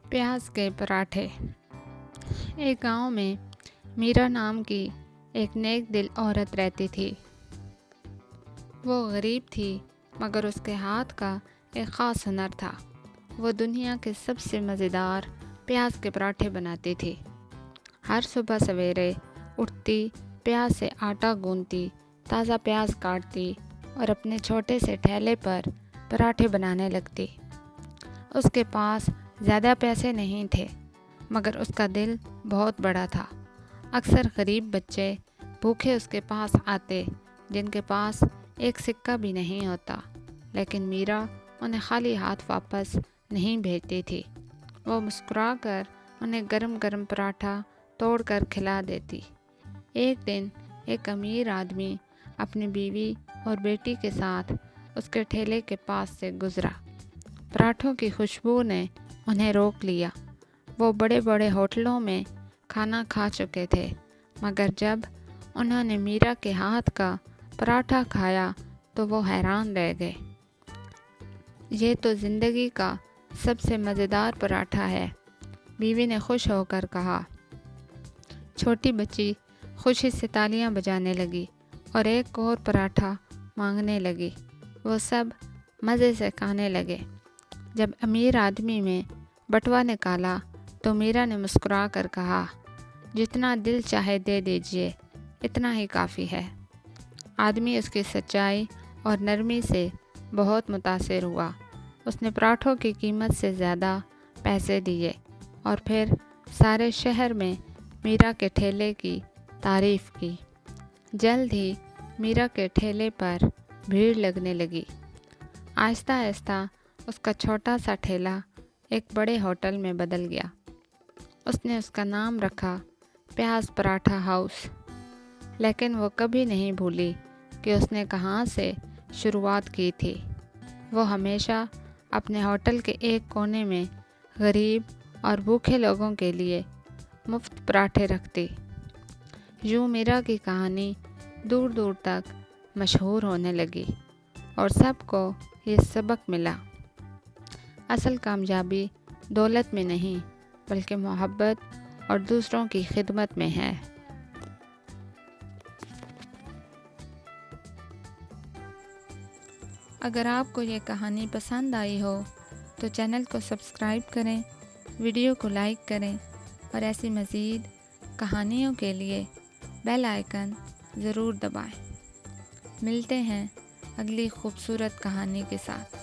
پیاز کے پراٹھے۔ ایک گاؤں میں میرا نام کی ایک نیک دل عورت رہتی تھی۔ وہ غریب تھی مگر اس کے ہاتھ کا ایک خاص ہنر تھا۔ وہ دنیا کے سب سے مزیدار پیاز کے پراٹھے بناتی تھی۔ ہر صبح سویرے اٹھتی، پیاز سے آٹا گوندتی، تازہ پیاز کاٹتی اور اپنے چھوٹے سے ٹھیلے پر پراٹھے بنانے لگتی۔ اس کے پاس زیادہ پیسے نہیں تھے مگر اس کا دل بہت بڑا تھا۔ اکثر غریب بچے بھوکے اس کے پاس آتے جن کے پاس ایک سکہ بھی نہیں ہوتا، لیکن میرا انہیں خالی ہاتھ واپس نہیں بھیجتی تھی۔ وہ مسکرا کر انہیں گرم گرم پراٹھا توڑ کر کھلا دیتی۔ ایک دن ایک امیر آدمی اپنی بیوی اور بیٹی کے ساتھ اس کے ٹھیلے کے پاس سے گزرا۔ پراٹھوں کی خوشبو نے انہیں روک لیا۔ وہ بڑے بڑے ہوٹلوں میں کھانا کھا چکے تھے مگر جب انہوں نے میرا کے ہاتھ کا پراٹھا کھایا تو وہ حیران رہ گئے۔ یہ تو زندگی کا سب سے مزیدار پراٹھا ہے، بیوی نے خوش ہو کر کہا۔ چھوٹی بچی خوشی سے تالیاں بجانے لگی اور ایک اور پراٹھا مانگنے لگی۔ وہ سب مزے سے کھانے لگے۔ جب امیر آدمی میں بٹوا نکالا تو میرا نے مسکرا کر کہا، جتنا دل چاہے دے دیجئے، اتنا ہی کافی ہے۔ آدمی اس کی سچائی اور نرمی سے بہت متاثر ہوا۔ اس نے پراٹھوں کی قیمت سے زیادہ پیسے دیے اور پھر سارے شہر میں میرا کے ٹھیلے کی تعریف کی۔ جلد ہی میرا کے ٹھیلے پر بھیڑ لگنے لگی۔ آہستہ آہستہ اس کا چھوٹا سا ٹھیلا ایک بڑے ہوٹل میں بدل گیا۔ اس نے اس کا نام رکھا پیاز پراٹھا ہاؤس۔ لیکن وہ کبھی نہیں بھولی کہ اس نے کہاں سے شروعات کی تھی۔ وہ ہمیشہ اپنے ہوٹل کے ایک کونے میں غریب اور بھوکے لوگوں کے لیے مفت پراٹھے رکھتی۔ یوں میرا کی کہانی دور دور تک مشہور ہونے لگی اور سب کو یہ سبق ملا، اصل کامیابی دولت میں نہیں بلکہ محبت اور دوسروں کی خدمت میں ہے۔ اگر آپ کو یہ کہانی پسند آئی ہو تو چینل کو سبسکرائب کریں، ویڈیو کو لائک کریں اور ایسی مزید کہانیوں کے لیے بیل آئیکن ضرور دبائیں۔ ملتے ہیں اگلی خوبصورت کہانی کے ساتھ۔